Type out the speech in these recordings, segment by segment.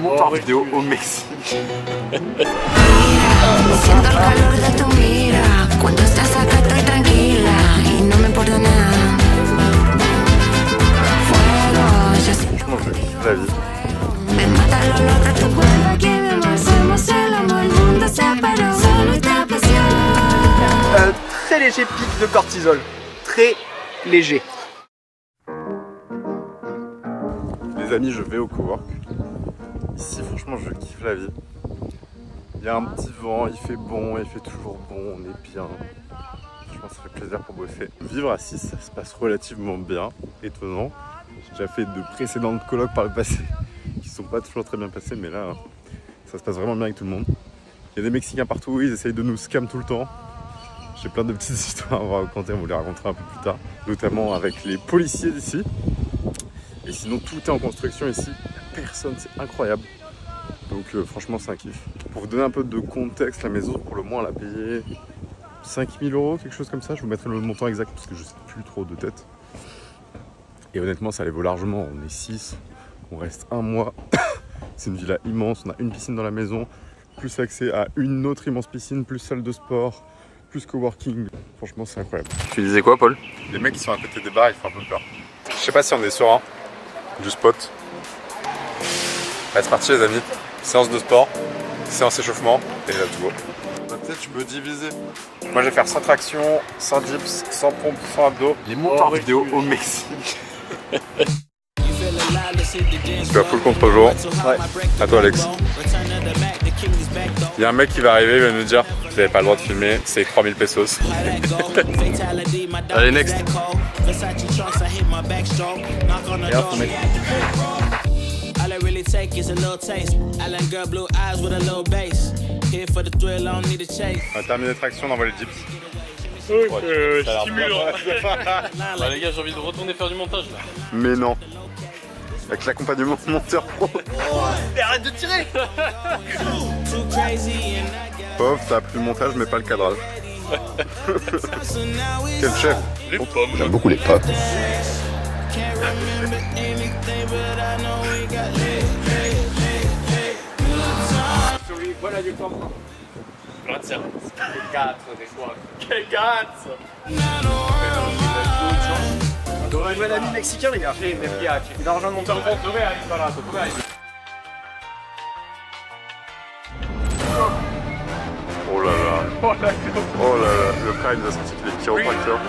montage vidéo au Mexique. Franchement, je kiffe la vie. Très léger pic de cortisol. Très léger. Les amis, je vais au cowork. Ici, franchement, je kiffe la vie. Il y a un petit vent, il fait bon, il fait toujours bon, on est bien. Franchement, ça fait plaisir pour bosser. Vivre à 6, ça se passe relativement bien, étonnant. J'ai déjà fait de précédentes colloques par le passé qui sont pas toujours très bien passées, mais là, ça se passe vraiment bien avec tout le monde. Il y a des Mexicains partout, ils essayent de nous scam tout le temps. J'ai plein de petites histoires à vous raconter, on vous les racontera un peu plus tard, notamment avec les policiers d'ici. Et sinon, tout est en construction ici, personne, c'est incroyable. Donc franchement, c'est un kiff. Pour vous donner un peu de contexte, la maison, pour le moins, elle a payé 5 000 €, quelque chose comme ça. Je vous mettrai le montant exact parce que je sais plus trop de tête. Et honnêtement, ça les vaut largement. On est 6, on reste un mois. C'est une villa immense, on a une piscine dans la maison, plus accès à une autre immense piscine, plus salle de sport, plus coworking. Franchement, c'est incroyable. Tu disais quoi, Paul? Les mecs qui sont à côté des bars, ils font un peu peur. Je sais pas si on est serein du spot. Allez, c'est parti les amis. Séance de sport, séance échauffement et là tout va. Peut-être tu peux diviser. Moi je vais faire 100 tractions, 100 dips, 100 pompes, 100 abdos. Les montants vidéo au Mexique. Tu as full contre-jour. Ouais. À toi Alex. Il y a un mec qui va arriver, il va nous dire vous n'avez pas le droit de filmer, c'est 3000 pesos. Allez next. Et hop, on met. On va terminer les tractions, on envoie les dips. Stimulant. Bah les gars, j'ai envie de retourner faire du montage là. Mais non. Avec l'accompagnement de monteur pro. Mais arrête de tirer. Pauvre, t'as pris le montage mais pas le cadrage. Quel chef. Les pommes. J'aime beaucoup les pommes. Voilà du temps. Grazie. Che cazzo di qua? Che cazzo? Un nouvel ami mexicain, les gars. Il a rejoint mon père. Dove hai imparato? Dove hai? Oh là là. Oh là là. Le frère il nous a sorti les chiropracteurs.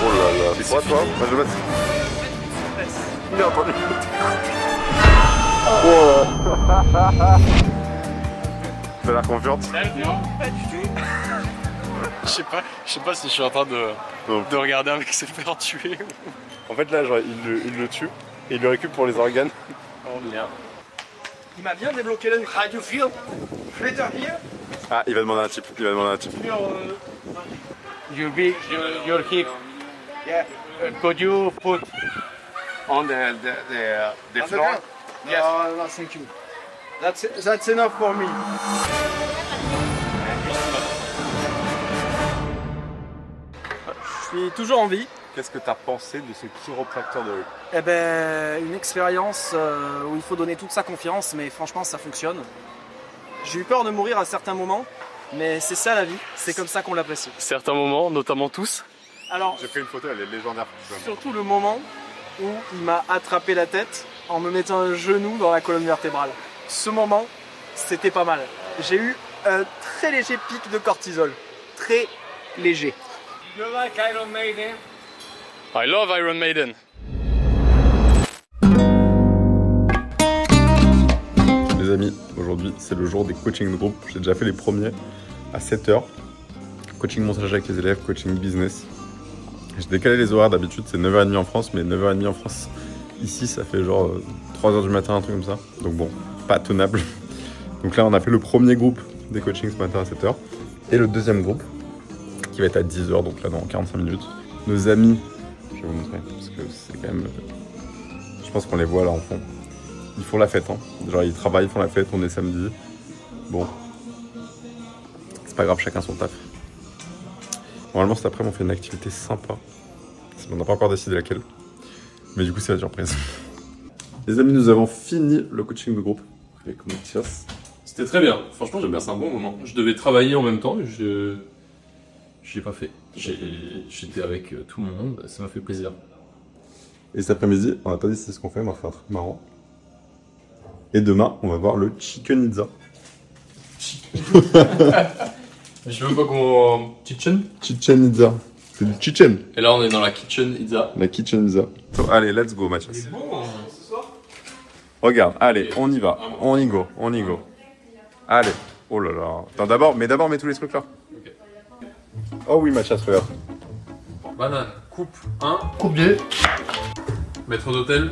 Oh là là. C'est quoi toi? Moi je vais mettre. Il a entendu. Oh. T'as l'air confiante? Pas du tout. Je sais pas si je suis en train de regarder un mec se faire tuer. En fait là genre, il le tue et il le récupère pour les organes. Oh merde. Il m'a bien débloqué la nuque. How do you feel? Better here? Ah il va demander un type, Your hip. Yeah. Could you put on the floor? Yes. No, thank you. That's enough for me. Je suis toujours en vie. Qu'est-ce que t'as pensé de ce chiropracteur de rue? Eh ben, une expérience où il faut donner toute sa confiance, mais franchement, ça fonctionne. J'ai eu peur de mourir à certains moments, mais c'est ça la vie. C'est comme ça qu'on l'apprécie. Certains moments, notamment tous. Alors, J'ai pris une photo, elle est légendaire. surtout le moment où il m'a attrapé la tête en me mettant un genou dans la colonne vertébrale. Ce moment, c'était pas mal. J'ai eu un très léger pic de cortisol. Très léger. You like Iron Maiden? I love Iron Maiden. Les amis, aujourd'hui c'est le jour des coachings de groupe. J'ai déjà fait les premiers à 7 h. Coaching montage avec les élèves, coaching business. J'ai décalé les horaires, d'habitude c'est 9h30 en France, mais 9h30 en France, ici ça fait genre 3h du matin, un truc comme ça. Donc bon, pas tenable. Donc là on a fait le premier groupe des coachings ce matin à 7 h. Et le deuxième groupe qui va être à 10 h, donc là dans 45 minutes. Nos amis, je vais vous montrer, parce que c'est quand même... Je pense qu'on les voit là en fond. Ils font la fête, hein. Genre ils travaillent, ils font la fête, on est samedi. Bon, c'est pas grave, chacun son taf. Normalement cet après-midi on fait une activité sympa. On n'a pas encore décidé laquelle. Mais du coup c'est la surprise. Les amis, nous avons fini le coaching de groupe avec Mathias. C'était très bien. Franchement, j'ai passé un bon moment. Je devais travailler en même temps et je l'ai pas fait. J'étais avec tout le monde, ça m'a fait plaisir. Et cet après-midi, on n'a pas dit c'est ce qu'on fait, mais on va faire un truc marrant. Et demain, on va voir le Chicken Itza. Je veux pas qu'on... Kitchen. Chichen Itza. C'est du chichen. Et là, on est dans la Kitchen Itza. La Kitchen Itza. Allez, let's go, Mathias. C'est bon, ce soir. Regarde, allez, on y va. On y go, on y go. Allez. Oh là là. Attends, d'abord, mets tous les trucs là. Ok. Oh oui, Mathias, regarde. Banane, coupe 1. Coupe-biais. Maître d'hôtel.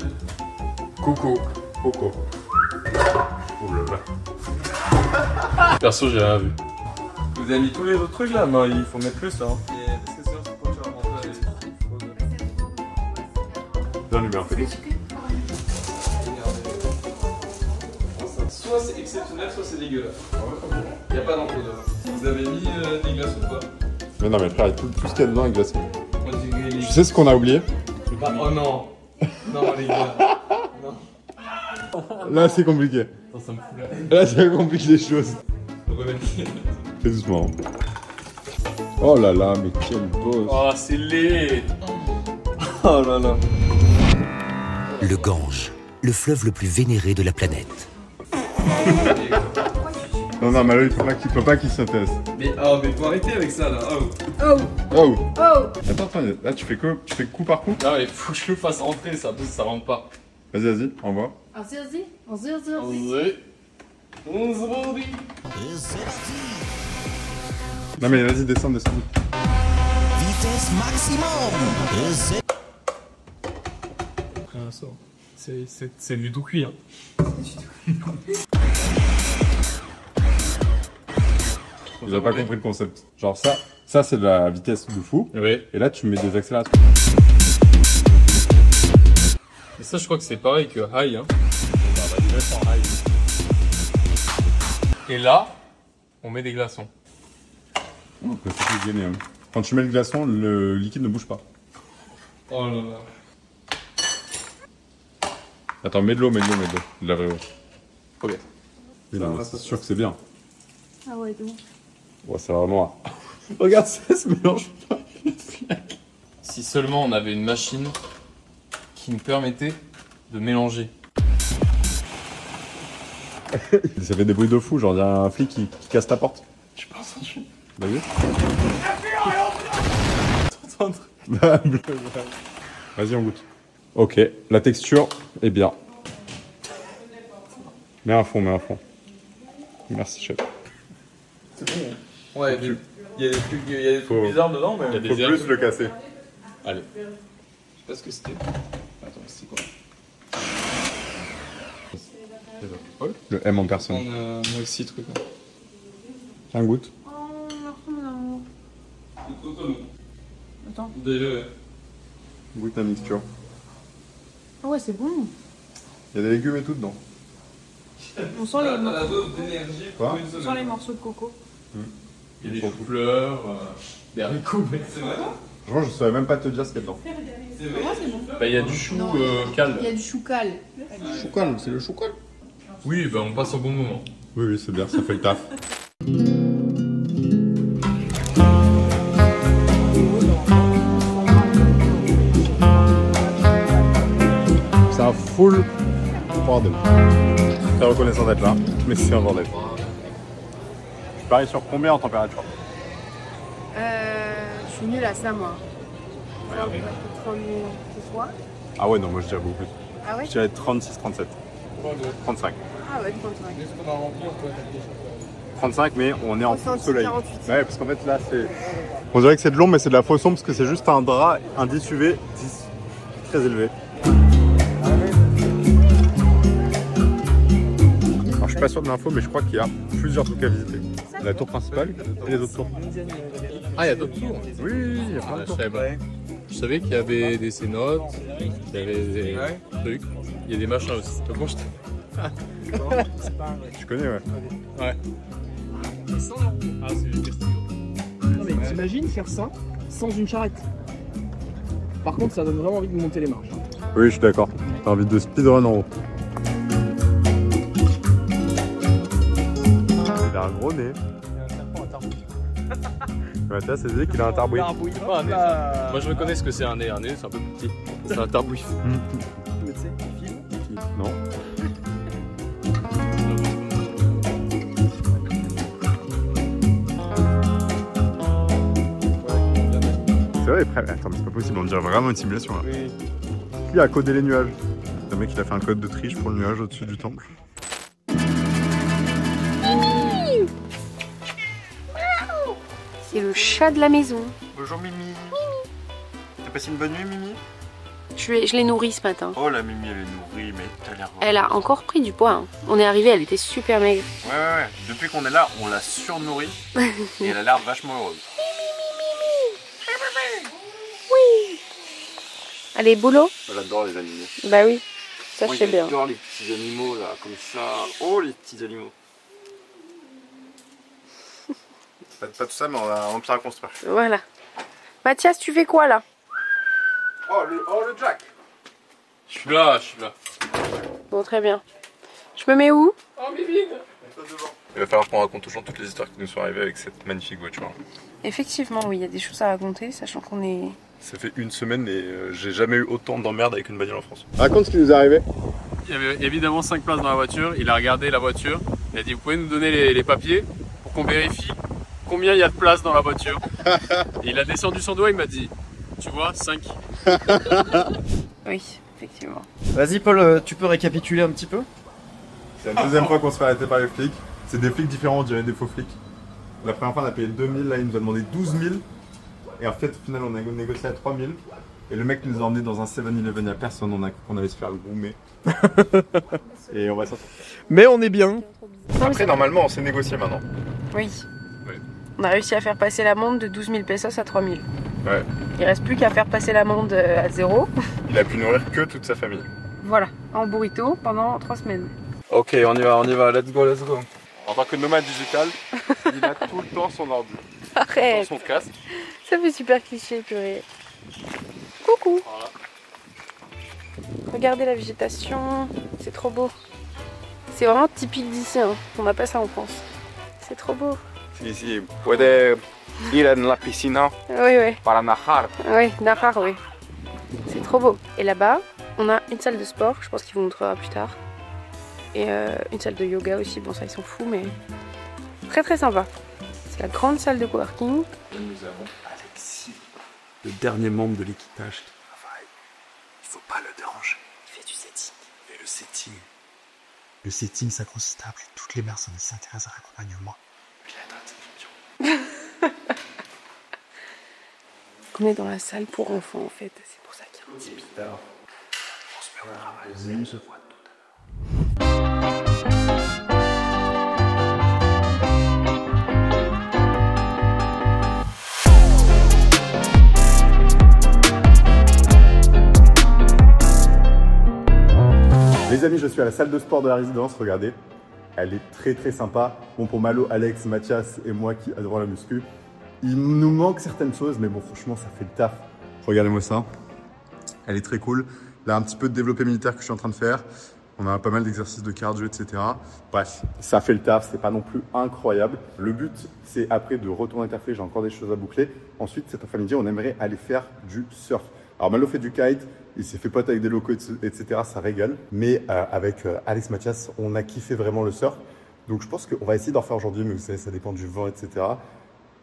Coco. Coco. Oh là là. Perso, j'ai rien vu. Vous avez mis tous les autres trucs là? Non, il faut mettre plus là. Bien, numéro. Soit c'est exceptionnel, soit c'est dégueulasse. Il n'y a pas d'entre-deux. Vous avez mis des glaçons ou pas? Mais non, mais frère, tout ce qu'il y a dedans est glacé. Moi, j'ai Tu sais ce qu'on a oublié? Oh non. Non, les gars. Là, c'est compliqué. Attends, ça me fout là. Là, ça complique les choses. Fais doucement. Oh là là, mais quel boss. Oh, c'est laid. Oh là là. Le Gange, le fleuve le plus vénéré de la planète. Non, non, mais là, il faut pas qu'il s'intéresse. Mais faut arrêter avec ça là. Oh. Oh. Attends, là, tu fais coup par coup? Non, mais faut que je le fasse rentrer, ça rentre pas. Vas-y, envoie. Vas-y. Non, mais vas-y, descends. Vitesse maximum. Rien sort. C'est du tout cuit, hein. Vous avez pas compris le concept. Genre ça c'est de la vitesse de fou. Oui. Et là, tu mets des accélérations. Et ça, je crois que c'est pareil que high, hein. Et là, on met des glaçons. Oh, c'est plus gagné, hein. Quand tu mets le glaçon, le liquide ne bouge pas. Oh là là. Attends, mets de l'eau. De la vraie eau. Ok. C'est sûr que c'est bien. Ah ouais, c'est bon. Ouais, c'est vraiment noir. Regarde, ça se mélange pas. Si seulement on avait une machine qui nous permettait de mélanger. Ça fait des bruits de fou, genre il y a un flic qui casse ta porte. Je pense que je suis... Bah oui. T'entends? Vas-y, on goûte. Ok, la texture est bien. Mets à fond. Merci, chef. C'est bon. Ouais, il y a des trucs bizarres dedans, mais. Il y a des Faut herbes. plus le casser. Allez. Je sais pas ce que c'était. Attends, c'est quoi? Le M en personne. Moi aussi, truc. Tiens, goûte. Oh, merci mon amour. Attends. Déjà, ouais. Goûte la mixture. Ah ouais, c'est bon. Il y a des légumes et tout dedans. On sent les, la dose d'énergie Quoi pour une on sent semaine. les morceaux de coco. Il y a des choux-fleurs, des haricots. C'est vrai? Franchement, je saurais même pas te dire ce qu'il y a dedans. C'est vrai? Ouais, c'est bon. Bah, il y a du chou Non. cal. Il y a du choucal. Choucal, c'est le choucal. Oui, bah, on passe au bon moment. Oui, c'est bien, ça fait le taf. C'est un full bordel. Très reconnaissant d'être là, mais c'est un bordel. Tu paries sur combien en température? Je suis nulle à ça, moi. Alors, on va être 30 ce soir. Ah ouais, non, moi je dirais beaucoup plus. Ah ouais? Je dirais 36, 37. 35. Ah ouais, 35. 35, mais on est en full 36, soleil. 48. Ouais, parce qu'en fait là c'est... On dirait que c'est de l'ombre, mais c'est de la fausse ombre parce que c'est juste un drap, un 10 UV, 10, très élevé. Alors je suis pas sûr de l'info, mais je crois qu'il y a plusieurs trucs à visiter. La tour principale et les autres tours. Ah, il y a d'autres tours. Oui, il y a plein de Je tours. savais pas. Je savais qu'il y avait des cénotes, qu'il y avait des trucs. Il y a des machins aussi. Donc moi, Tu connais, ouais. Ouais. Ah, c'est le Castillo. Non, mais t'imagines faire ça sans une charrette. Par contre, ça donne vraiment envie de monter les marches. Oui, je suis d'accord. T'as envie de speedrun en haut. Il a un gros nez. Mathias s'est dit qu'il a un tarbouille. Pas un nez, ça. Moi je reconnais ce que c'est un nez c'est un peu plus petit. C'est un tarbouille. Mais tu sais, il filme. Non. C'est vrai, attends, mais c'est pas possible, on dirait vraiment une simulation là. Oui. Qui a codé les nuages? Le mec il a fait un code de triche pour le nuage au-dessus du temple. C'est le chat de la maison. Bonjour Mimi. T'as passé une bonne nuit Mimi? Je l'ai nourrie ce matin. Oh la Mimi elle est nourrie, mais t'as l'air... Elle a encore pris du poids. Hein. On est arrivé, elle était super maigre. Ouais. Depuis qu'on est là, on l'a surnourrie et elle a l'air vachement heureuse. Oui. Allez, boulot. J'adore les animaux. Bah oui, ça je sais bien. J'adore les petits animaux là, comme ça. Oh les petits animaux. Pas tout ça, mais on a un empire à construire. Voilà. Mathias, tu fais quoi là? Oh le Jack. Je suis là. Bon, très bien. Je me mets où? Oh Mivine. Il va falloir qu'on raconte aux gens toutes les histoires qui nous sont arrivées avec cette magnifique voiture. Effectivement, oui, il y a des choses à raconter, sachant qu'on est... Ça fait une semaine et j'ai jamais eu autant d'emmerdes avec une bagnole en France. Raconte ce qui nous est arrivé. Il y avait évidemment 5 places dans la voiture. Il a regardé la voiture. Il a dit vous pouvez nous donner les papiers pour qu'on vérifie combien il y a de place dans la voiture. Et il a descendu son doigt, il m'a dit tu vois 5. Oui, effectivement. Vas-y Paul, tu peux récapituler un petit peu? C'est la deuxième fois qu'on se fait arrêter par les flics. C'est des flics différents, on dirait des faux flics. La première fois on a payé 2000, là il nous a demandé 12 000. Et en fait au final on a négocié à 3000. Et le mec nous a emmené dans un 7-Eleven, il n'y a personne, on allait se faire groomer. Et on va sortir. Mais on est bien. Après normalement on s'est négocié maintenant. Oui. Oui. On a réussi à faire passer l'amende de 12 000 pesos à 3 000. Ouais. Il reste plus qu'à faire passer l'amende à 0. Il a pu nourrir que toute sa famille. Voilà, en burrito pendant 3 semaines. Ok, on y va, let's go. En tant que nomade digital, il a tout le temps son ordi, Arrête, son casque. ça fait super cliché, purée. Coucou. Voilà. Regardez la végétation, c'est trop beau. C'est vraiment typique d'ici, hein. On n'a pas ça en France. C'est trop beau. Si, puede ir en la piscina Oui. para nadar. Oui, Nahar, oui. C'est trop beau. Et là-bas, on a une salle de sport, je pense qu'il vous montrera plus tard. Et une salle de yoga aussi, bon ça ils s'en foutent, mais très sympa. C'est la grande salle de coworking. Et nous avons Alexis, le dernier membre de l'équipage qui travaille. Il faut pas le déranger. Il fait du setting. Et le setting. Le setting, ça consiste à appeler toutes les personnes qui s'intéressent à l'accompagnement. On est dans la salle pour enfants en fait, c'est pour ça qu'il y a un petit pic. On se met au travail, on se voit tout à l'heure. Les amis, je suis à la salle de sport de la résidence, regardez. Elle est très sympa. Bon, pour Malo, Alex, Mathias et moi qui adorons la muscu, il nous manque certaines choses, mais bon, franchement, ça fait le taf. Regardez-moi ça. Elle est très cool. Là, un petit peu de développé militaire que je suis en train de faire. On a pas mal d'exercices de cardio, etc. Bref, ça fait le taf, c'est pas non plus incroyable. Le but, c'est après de retourner taffer, j'ai encore des choses à boucler. Ensuite, cet après-midi, on aimerait aller faire du surf. Alors, Malo fait du kite, il s'est fait pote avec des locaux, etc. Ça régale. Mais avec Alex, Mathias, on a kiffé vraiment le surf. Donc, je pense qu'on va essayer d'en faire aujourd'hui, mais vous savez, ça dépend du vent, etc.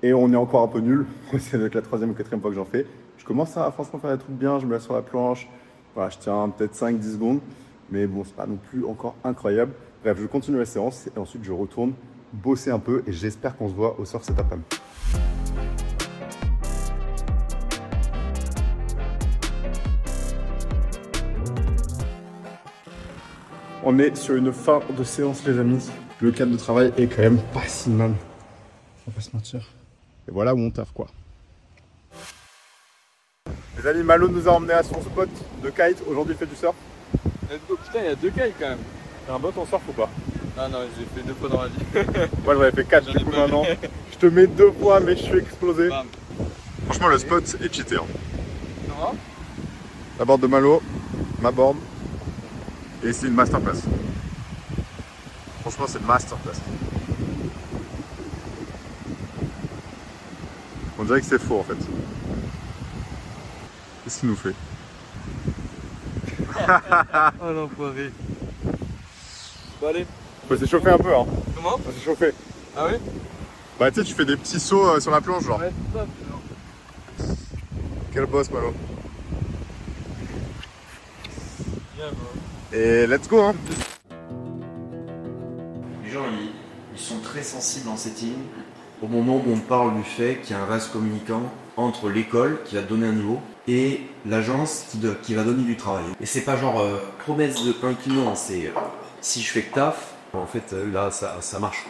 Et on est encore un peu nul. C'est la 3e ou 4e fois que j'en fais. Je commence à franchement faire des trucs bien, je me laisse sur la planche. Voilà, je tiens peut-être 5-10 secondes. Mais bon, c'est pas non plus encore incroyable. Bref, je continue la séance et ensuite je retourne bosser un peu et j'espère qu'on se voit au surf cet après-midi. On est sur une fin de séance les amis. Le cadre de travail est quand même pas si mal. On va pas se mentir. Et voilà où on taffe quoi. Les amis, Malo nous a emmenés à son spot de kite. Aujourd'hui il fait du surf. putain, il y a 2 kites quand même. T'as un bot en surf ou pas? Ah non, j'ai fait 2 fois dans la vie. Moi j'en ai fait 4 du coup maintenant. Je te mets 2 fois mais je suis explosé. Bam. Franchement le spot est cheaté. Hein. Ça va? La board de Malo, ma board. Et c'est une masterclass. Franchement, c'est une masterclass. On dirait que c'est faux en fait. Qu'est-ce qu'il nous fait? Oh l'enfoiré. Bon allez. Faut s'échauffer un peu hein. Comment? Faut s'échauffer. Ah oui? Bah tu sais, tu fais des petits sauts sur la planche genre. Ouais, top. Quel boss Malo. Bien, bro. Et let's go hein. Les gens, ils sont très sensibles en cette île au moment où on parle du fait qu'il y a un vase communicant entre l'école qui va te donner un niveau et l'agence qui va donner du travail. Et c'est pas genre promesse de pain qui non, c'est si je fais que taf, en fait là ça marche.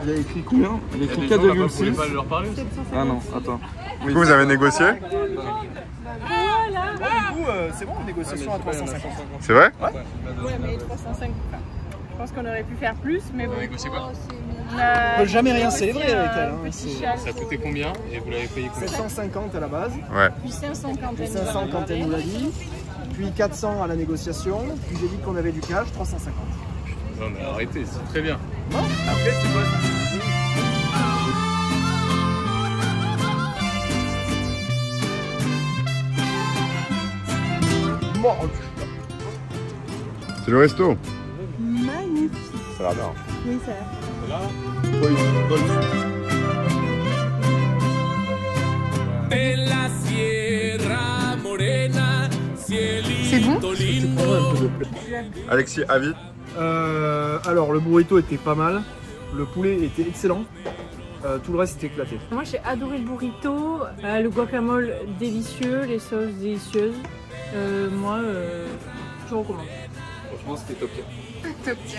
Il y a écrit combien? Il y a écrit 4,6. Vous voulez pas leur parler aussi? Ah non, attends. Du coup vous avez négocié? Du coup, c'est bon, négociation à 350. C'est vrai? Ouais, mais 305. Enfin, je pense qu'on aurait pu faire plus, mais bon. Vous avez négocié quoi? On peut jamais rien célébrer avec elle. Hein. Petit châle. Ça a coûté combien et vous l'avez payé combien? 750 à la base, Ouais. Puis 500 quand elle nous a 500 quand elle nous l'a dit, puis 400 à la négociation, puis j'ai dit qu'on avait du cash, 350. Non mais arrêtez, c'est très bien. Bon, après c'est quoi? C'est le resto. magnifique. Ça a l'air bien. Oui, ça. C'est bon? Alexis, avis? Alors le burrito était pas mal, le poulet était excellent, tout le reste était éclaté. Moi j'ai adoré le burrito, le guacamole délicieux, les sauces délicieuses. Moi, je recommande. Franchement c'était top tier. Top tier.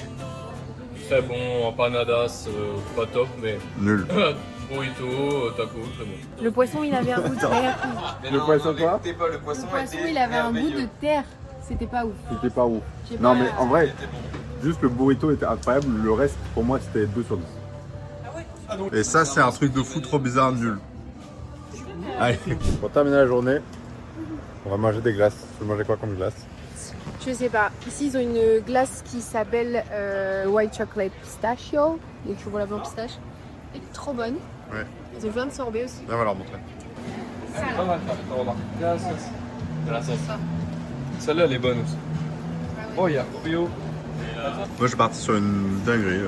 Très bon, empanadas, pas top mais Nul. burrito, taco, très bon. Le poisson il avait un goût de terre. Le poisson quoi? Le poisson il avait un goût de terre. C'était pas ouf. C'était pas ouf. J'ai Non pas- mais en vrai, juste le burrito était incroyable, le reste pour moi c'était 2 sur 10. Et ça c'est un truc de fou trop bizarre, nul. Allez, pour terminer la journée, on va manger des glaces. Tu veux manger quoi comme glace? Je sais pas. Ici, ils ont une glace qui s'appelle White Chocolate Pistachio. Et chocolat blanc pistache. Elle est trop bonne. Ouais. Ils ont plein de sorbets aussi. Viens, on va leur montrer. Pas mal ça, remarque. Il y a la sauce. Il y a la sauce. Celle-là elle est bonne aussi. Oh il y a Oreo. Moi je suis parti sur une dinguerie.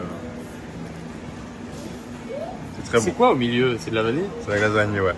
C'est très C'est bon. quoi au milieu? C'est de la vanille? C'est la glace vanille, ouais.